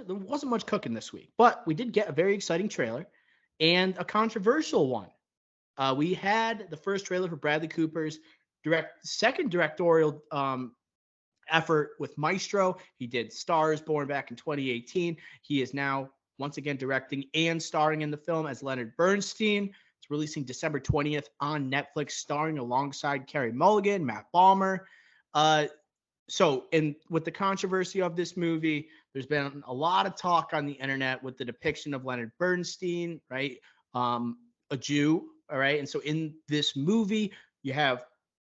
wasn't much cooking this week, but we did get a very exciting trailer and a controversial one. We had the first trailer for Bradley Cooper's second directorial effort with Maestro. He did Stars Born back in 2018. He is now once again directing and starring in the film as Leonard Bernstein. It's releasing December 20th on Netflix, starring alongside Carey Mulligan, Matt Balmer. With the controversy of this movie, there's been a lot of talk on the internet with the depiction of Leonard Bernstein, right? A Jew, all right? And so in this movie, you have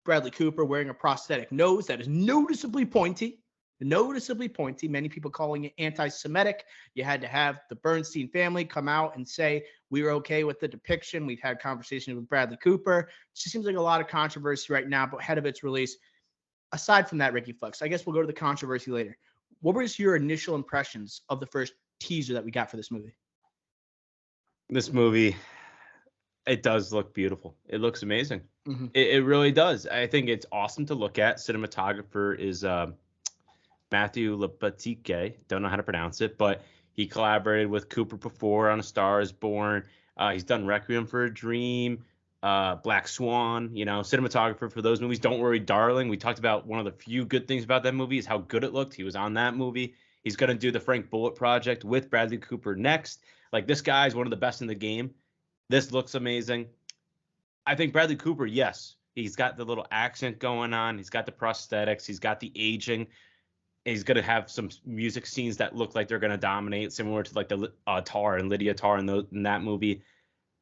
Bradley Cooper wearing a prosthetic nose that is noticeably pointy. Many people calling it anti-Semitic. You had to have the Bernstein family come out and say, we were okay with the depiction. We've had conversations with Bradley Cooper. It just seems like a lot of controversy right now, but ahead of its release. Aside from that, Ricky Flex, I guess we'll go to the controversy later. What was your initial impressions of the first teaser that we got for this movie? This movie, it does look beautiful. It looks amazing. Mm-hmm. It really does. I think it's awesome to look at. Cinematographer is Matthew Lepatique. Don't know how to pronounce it, but he collaborated with Cooper before on A Star is Born. He's done Requiem for a Dream, Black Swan, cinematographer for those movies. Don't Worry, Darling. We talked about one of the few good things about that movie is how good it looked. He was on that movie. He's going to do the Frank Bullitt project with Bradley Cooper next. Like, this guy's one of the best in the game. This looks amazing. I think Bradley Cooper, yes, he's got the little accent going on. He's got the prosthetics. He's got the aging. He's going to have some music scenes that look like they're going to dominate, similar to like the Tar and Lydia Tar in that movie.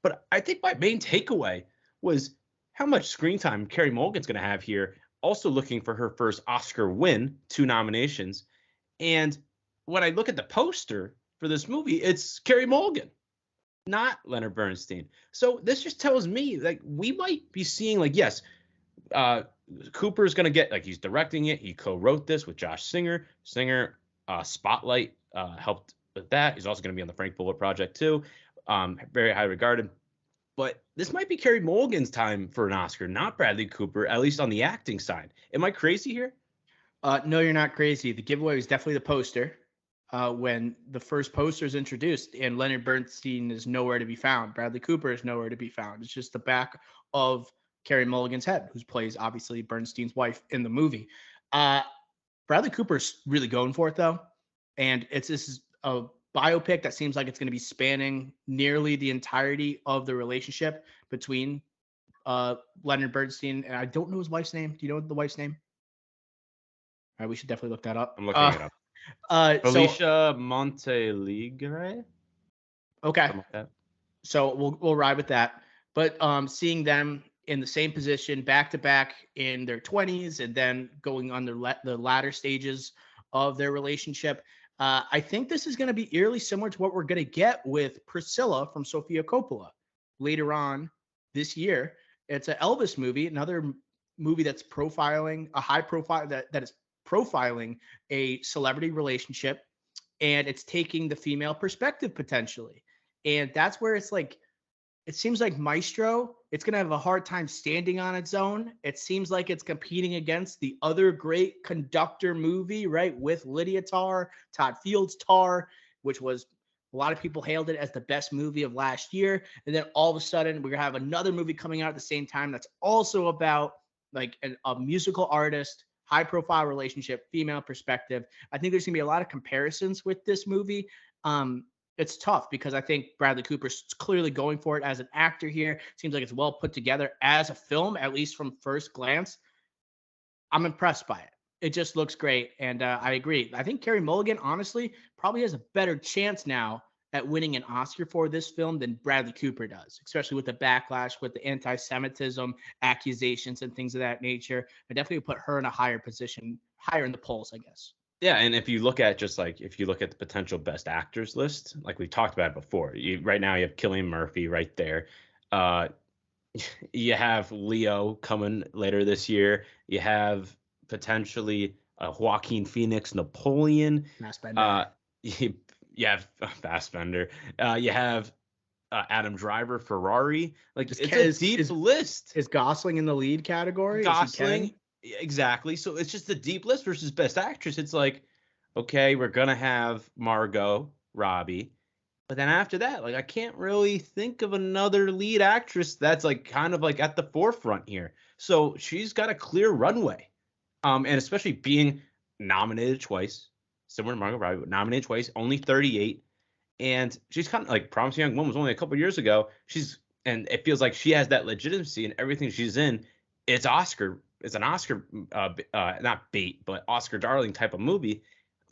But I think my main takeaway was how much screen time Carey Mulligan's going to have here, also looking for her first Oscar win, 2 nominations. And when I look at the poster for this movie, it's Carey Mulligan, not Leonard Bernstein. So this just tells me, like, we might be seeing, like, yes, Cooper's going to get, like, he's directing it. He co-wrote this with Josh Singer. Spotlight helped with that. He's also going to be on the Frank Bullitt project too. Very high regarded. But this might be Carey Mulligan's time for an Oscar, not Bradley Cooper, at least on the acting side. Am I crazy here? No, you're not crazy. The giveaway was definitely the poster. When the first poster is introduced, and Leonard Bernstein is nowhere to be found. Bradley Cooper is nowhere to be found. It's just the back of Carey Mulligan's head, who plays, obviously, Bernstein's wife in the movie. Bradley Cooper's really going for it, though. And this is a biopic that seems like it's going to be spanning nearly the entirety of the relationship between Leonard Bernstein, and I don't know his wife's name. Do you know the wife's name? All right, we should definitely look that up. I'm looking it up. Felicia Montealegre. Okay. Like so we'll ride with that. But seeing them in the same position, back to back in their 20s, and then going on the latter stages of their relationship, I think this is going to be eerily similar to what we're going to get with Priscilla from Sofia Coppola later on this year. It's an Elvis movie, another movie that's profiling a high profile that is profiling a celebrity relationship, and it's taking the female perspective potentially. And that's where it's like, it seems like Maestro, it's going to have a hard time standing on its own. It seems like it's competing against the other great conductor movie, right? With Lydia Tar, Todd Field's Tar, which was, a lot of people hailed it as the best movie of last year. And then all of a sudden we're going to have another movie coming out at the same time that's also about like a musical artist, high profile relationship, female perspective. I think there's going to be a lot of comparisons with this movie. It's tough because I think Bradley Cooper's clearly going for it as an actor here. Seems like it's well put together as a film, at least from first glance. I'm impressed by it. It just looks great. And I agree. I think Carey Mulligan, honestly, probably has a better chance now at winning an Oscar for this film than Bradley Cooper does, especially with the backlash, with the anti-Semitism accusations and things of that nature. I definitely put her in a higher position, higher in the polls, I guess. Yeah, and if you look at the potential best actors list, like we talked about before, right now you have Cillian Murphy right there. You have Leo coming later this year. You have potentially Joaquin Phoenix, Napoleon. You have Fassbender. You have Adam Driver, Ferrari. Like, it's a deep list. Is Gosling in the lead category? Gosling. Exactly. So it's just a deep list versus best actress. It's like, Okay, we're gonna have Margot Robbie, but then after that, like I can't really think of another lead actress that's like kind of like at the forefront here. So she's got a clear runway. And especially being nominated twice, similar to Margot Robbie, but nominated twice, only 38, and she's kind of like Promising Young Woman was only a couple years ago. And it feels like she has that legitimacy in everything she's in. It's Oscar. It's an Oscar, not bait, but Oscar darling type of movie.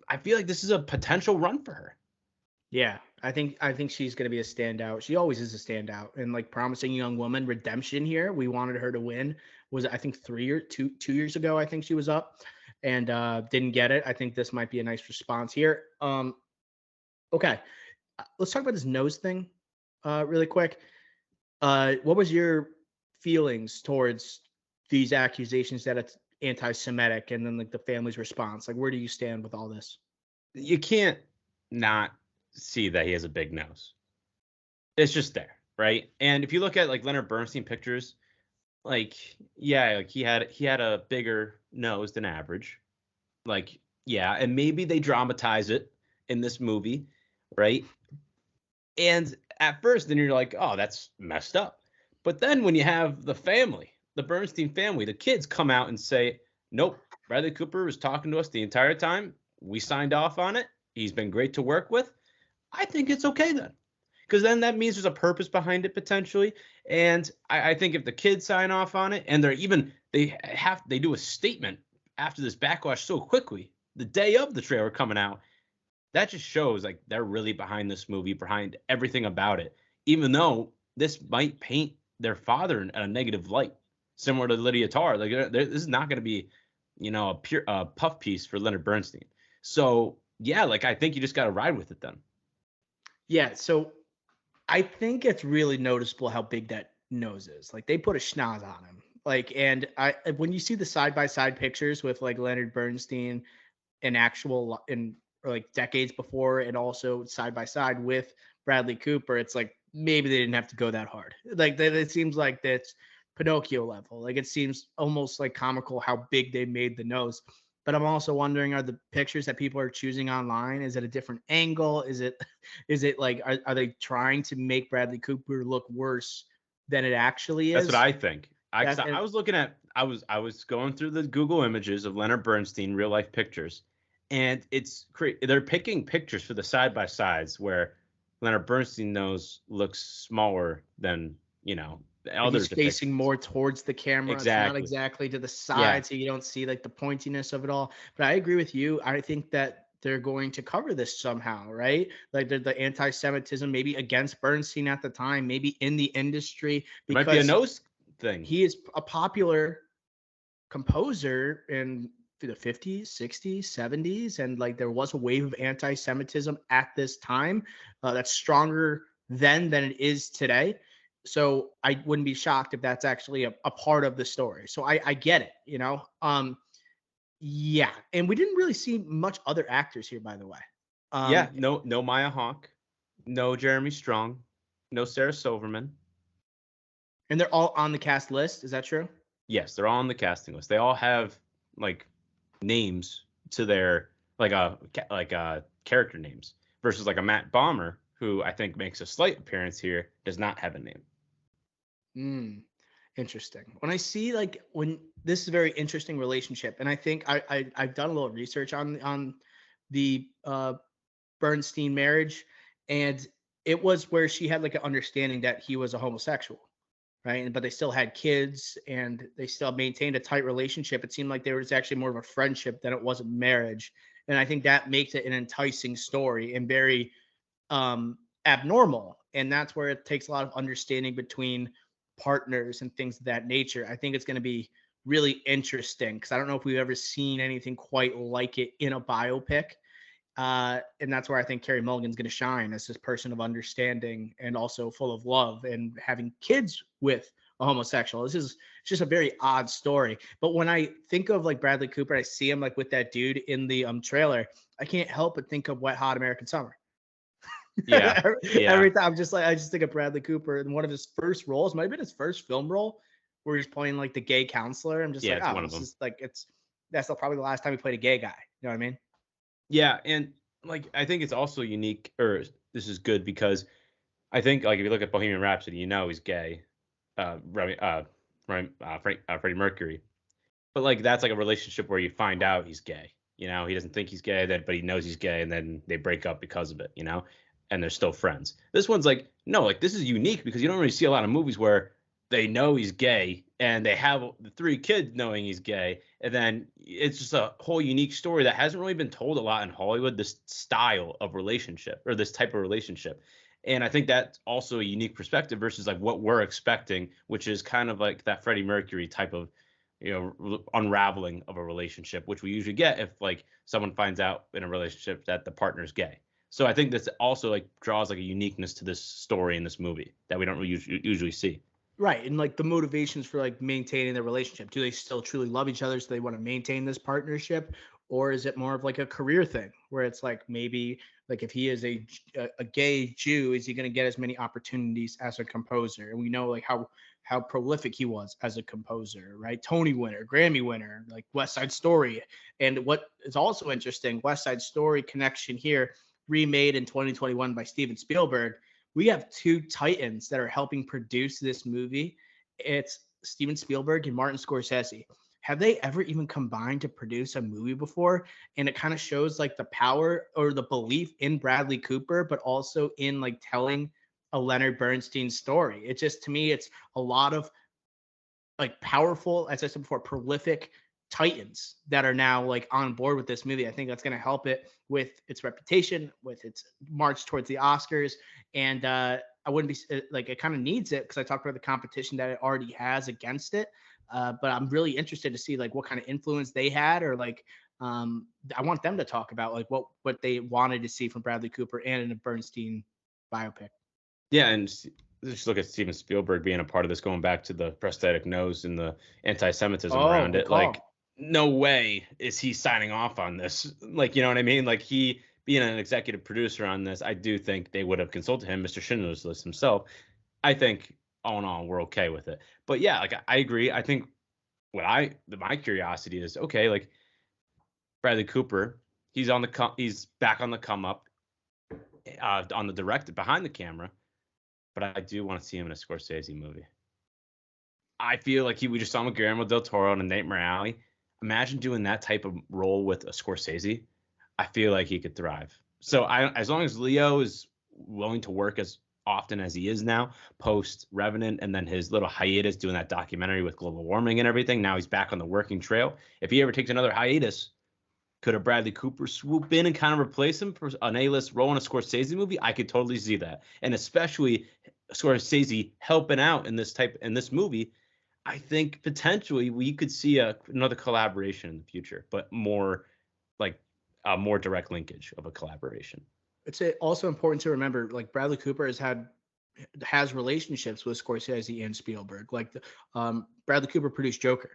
I feel like this is a potential run for her. Yeah, I think she's gonna be a standout. She always is a standout. And like Promising Young Woman redemption here, we wanted her to win. Was I think 2 years ago? I think she was up and didn't get it. I think this might be a nice response here. Okay, let's talk about this nose thing, really quick. What was your feelings towards these accusations that it's anti-Semitic, and then like the family's response? Like, where do you stand with all this? You can't not see that he has a big nose. It's just there, right? And if you look at like Leonard Bernstein pictures, like yeah, like he had a bigger nose than average. Like yeah, and maybe they dramatize it in this movie, right? And at first, then you're like, oh, that's messed up. But then when you have the family, the Bernstein family, the kids come out and say, nope, Bradley Cooper was talking to us the entire time. We signed off on it. He's been great to work with. I think it's okay then. Because then that means there's a purpose behind it potentially. And I think if the kids sign off on it and they do a statement after this backlash so quickly, the day of the trailer coming out, that just shows like they're really behind this movie, behind everything about it, even though this might paint their father in a negative light, similar to Lydia Tarr. Like this is not going to be, a pure puff piece for Leonard Bernstein. So yeah, like I think you just got to ride with it then. Yeah, so I think it's really noticeable how big that nose is. Like they put a schnoz on him. Like, and when you see the side by side pictures with like Leonard Bernstein in or like decades before, and also side by side with Bradley Cooper, it's like maybe they didn't have to go that hard. Like that, it seems like that's Pinocchio level. Like it seems almost like comical how big they made the nose. But I'm also wondering, are the pictures that people are choosing online, is it a different angle? Is it like, are they trying to make Bradley Cooper look worse than it actually That's is? what I think. That's I was looking at I was going through the Google images of Leonard Bernstein real life pictures, and they're picking pictures for the side by sides where Leonard Bernstein nose looks smaller than the and other he's facing depictions. more towards the camera. It's not Exactly. exactly to the Yeah. side, so you don't see like the pointiness of it all. But I agree with you. I think that they're going to cover this somehow, right? Like the anti-Semitism, maybe against Bernstein at the time, maybe in the industry, It might be a because nose thing. he is a popular composer in the 50s, 60s, 70s, and like there was a wave of anti-Semitism at this time that's stronger then than it is today. So I wouldn't be shocked if that's actually a part of the story. So I get it, yeah. And we didn't really see much other actors here, by the way. Yeah, no Maya Hawke, no Jeremy Strong, no Sarah Silverman. And they're all on the cast list. Is that true? Yes, they're all on the casting list. They all have like names to their character names versus like a Matt Bomer who I think makes a slight appearance here does not have a name. Interesting. When I see like when this is a very interesting relationship, and I think I've done a little research on the Bernstein marriage, and it was where she had like an understanding that he was a homosexual, right? But they still had kids and they still maintained a tight relationship. It seemed like there was actually more of a friendship than it was a marriage, and I think that makes it an enticing story and very abnormal. And that's where it takes a lot of understanding between partners and things of that nature. I think it's going to be really interesting because I don't know if we've ever seen anything quite like it in a biopic. And that's where I think Carey Mulligan's going to shine as this person of understanding and also full of love and having kids with a homosexual. This is just a very odd story. But when I think of like Bradley Cooper, I see him like with that dude in the trailer. I can't help but think of Wet Hot American Summer. Yeah. Every time I just think of Bradley Cooper in one of his first roles, might have been his first film role where he's playing like the gay counselor. I'm just like, it's oh, one of this them. is like, that's probably the last time he played a gay guy. You know what I mean? Yeah, and like I think it's also unique, or this is good because I think like if you look at Bohemian Rhapsody, you know he's gay, Freddie Mercury, but like that's like a relationship where you find out he's gay. You know, he doesn't think he's gay, but he knows he's gay, and then they break up because of it. You know, and they're still friends. This one's like no, like this is unique because you don't really see a lot of movies where they know he's gay and they have the three kids knowing he's gay, and then it's just a whole unique story that hasn't really been told a lot in Hollywood. This style of relationship or this type of relationship. And I think that's also a unique perspective versus like what we're expecting, which is kind of like that Freddie Mercury type of, unraveling of a relationship, which we usually get if like someone finds out in a relationship that the partner's gay. So I think this also like draws like a uniqueness to this story in this movie that we don't usually see. Right. And like the motivations for like maintaining the relationship. Do they still truly love each other so they want to maintain this partnership? Or is it more of like a career thing where it's like maybe like if he is a gay Jew, is he going to get as many opportunities as a composer? And we know like how prolific he was as a composer, right? Tony winner, Grammy winner, like West Side Story. And what is also interesting, West Side Story connection here, remade in 2021 by Steven Spielberg. We have two titans that are helping produce this movie. It's Steven Spielberg and Martin Scorsese. Have they ever even combined to produce a movie before? And it kind of shows like the power or the belief in Bradley Cooper, but also in like telling a Leonard Bernstein story. It just, to me, it's a lot of like powerful, as I said before, prolific titans that are now like on board with this movie. I think that's going to help it with its reputation, with its march towards the Oscars. And I wouldn't be like, it kind of needs it because I talked about the competition that it already has against it. But I'm really interested to see like what kind of influence they had, or like I want them to talk about like what they wanted to see from Bradley Cooper and in a Bernstein biopic. Yeah, and just look at Steven Spielberg being a part of this, going back to the prosthetic nose and the anti-Semitism around it. Call. Like, no way is he signing off on this. Like, you know what I mean? Like, he being an executive producer on this, I do think they would have consulted him, Mr. Schindler's List himself. I think all in all, we're okay with it. But yeah, like I agree. I think my curiosity is okay. Like Bradley Cooper, he's back on the come up, on the direct behind the camera. But I do want to see him in a Scorsese movie. I feel like we just saw him with Guillermo del Toro and Nightmare Alley. Imagine doing that type of role with a Scorsese. I feel like he could thrive. So as long as Leo is willing to work as often as he is now, post Revenant, and then his little hiatus doing that documentary with global warming and everything, now he's back on the working trail. If he ever takes another hiatus, could a Bradley Cooper swoop in and kind of replace him for an A-list role in a Scorsese movie? I could totally see that. And especially Scorsese helping out in this movie, I think potentially we could see another collaboration in the future, but more like a more direct linkage of a collaboration. It's also important to remember, like Bradley Cooper has relationships with Scorsese and Spielberg. Like Bradley Cooper produced Joker,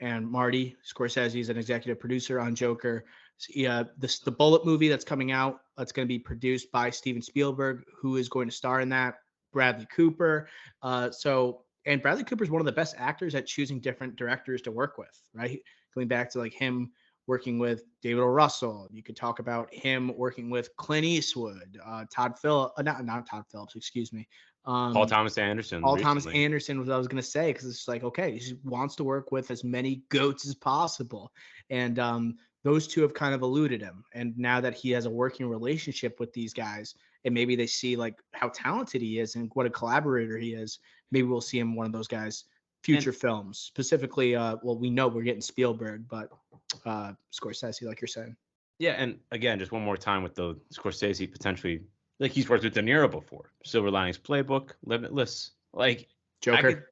and Marty Scorsese is an executive producer on Joker. The Bullet movie that's coming out, that's going to be produced by Steven Spielberg, who is going to star in that. Bradley Cooper. And Bradley Cooper is one of the best actors at choosing different directors to work with, right? Going back to like him working with David O. Russell. You could talk about him working with Clint Eastwood, not Todd Phillips, excuse me. Paul Thomas Anderson. Thomas Anderson was what I was going to say, because it's like, okay, he wants to work with as many goats as possible. And those two have kind of eluded him. And now that he has a working relationship with these guys, and maybe they see like how talented he is and what a collaborator he is, maybe we'll see him one of those guys future films. Specifically, we know we're getting Spielberg, but Scorsese, like you're saying. Yeah, and again, just one more time with the Scorsese, potentially, like he's worked with De Niro before. Silver Linings Playbook, Limitless, like Joker.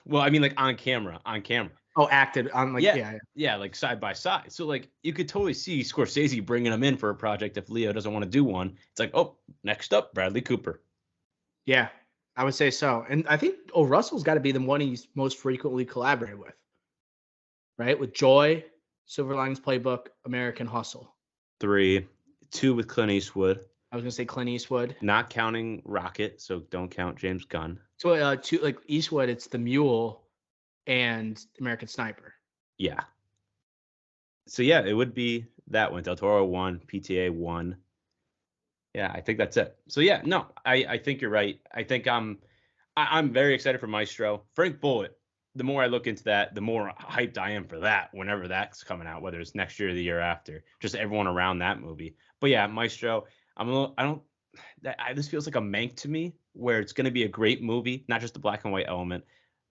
Well, I mean, like on camera. Oh, acted on like yeah, like side by side. So like you could totally see Scorsese bringing him in for a project if Leo doesn't want to do one. It's like, oh, next up, Bradley Cooper. Yeah, I would say so. And I think Russell's got to be the one he's most frequently collaborated with, right? With Joy, Silver Linings Playbook, American Hustle. 3, 2 with Clint Eastwood. I was gonna say Clint Eastwood. Not counting Rocket, so don't count James Gunn. So 2, like Eastwood, it's The Mule and American Sniper. Yeah. So yeah, it would be That one. Del Toro 1. PTA 1. Yeah, I think that's it. So yeah, no, I think you're right. I think I'm very excited for Maestro. Frank Bullitt. The more I look into that, the more hyped I am for that. Whenever that's coming out, whether it's next year or the year after, just everyone around that movie. But yeah, Maestro. This feels like a Mank to me, where it's going to be a great movie, not just the black and white element.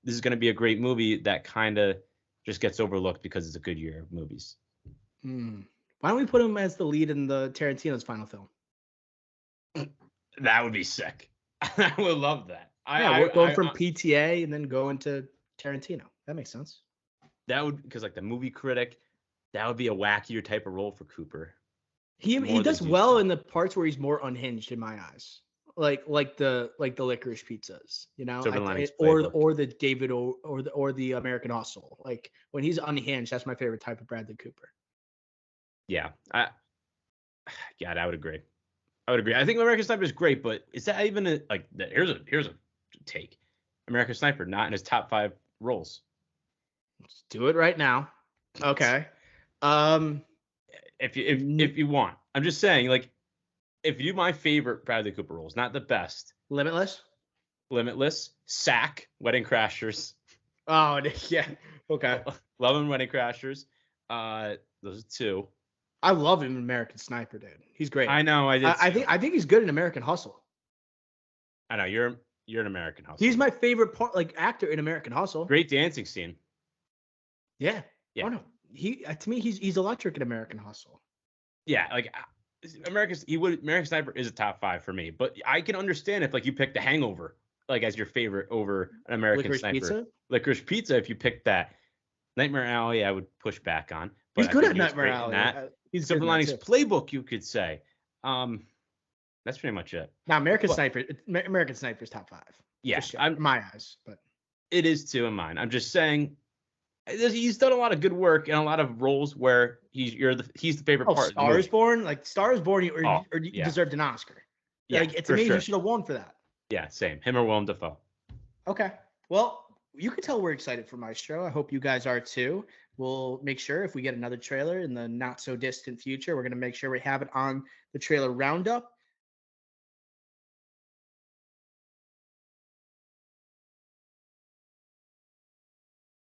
This is going to be a great movie that kind of just gets overlooked because it's a good year of movies. Why don't we put him as the lead in the Tarantino's final film? That would be sick. I would love that. We're going from PTA and then going to Tarantino. That makes sense. That would, because like the movie critic, that would be a wackier type of role for Cooper. He does well in the parts where he's more unhinged in my eyes, like the licorice pizzas, you know, or the David or the American Hustle. Like when he's unhinged, that's my favorite type of Bradley Cooper. Yeah, I would agree. I think American Sniper is great, but is that even here's a take. American Sniper not in his top 5 roles. Let's do it right now. Okay. If you want, I'm just saying, like, if you do my favorite Bradley Cooper roles, not the best. Limitless, Sack, Wedding Crashers. Oh yeah, okay. Love him, Wedding Crashers. Those are 2. I love him in American Sniper, dude. He's great. I know. I think he's good in American Hustle. I know you're an American Hustle. He's my favorite actor in American Hustle. Great dancing scene. Yeah. Oh no. To me he's electric in American Hustle. Yeah, like American Sniper is a top 5 for me, but I can understand if like you pick The Hangover like as your favorite over an American Sniper. Licorice Pizza, if you pick that. Nightmare Alley, I would push back on. But he's good at Nightmare Alley. He's Silver Linings Playbook, you could say. That's pretty much it. Now, American Sniper's top 5. Yeah, in my eyes, but it is too in mine. I'm just saying, he's done a lot of good work in a lot of roles where he's the favorite part. Star is Born, you deserved an Oscar. Yeah, like, to me, you should have won for that. Yeah, same. Him or Willem Dafoe. Okay, well, you can tell we're excited for Maestro. I hope you guys are too. We'll make sure if we get another trailer in the not so distant future, we're going to make sure we have it on the trailer roundup.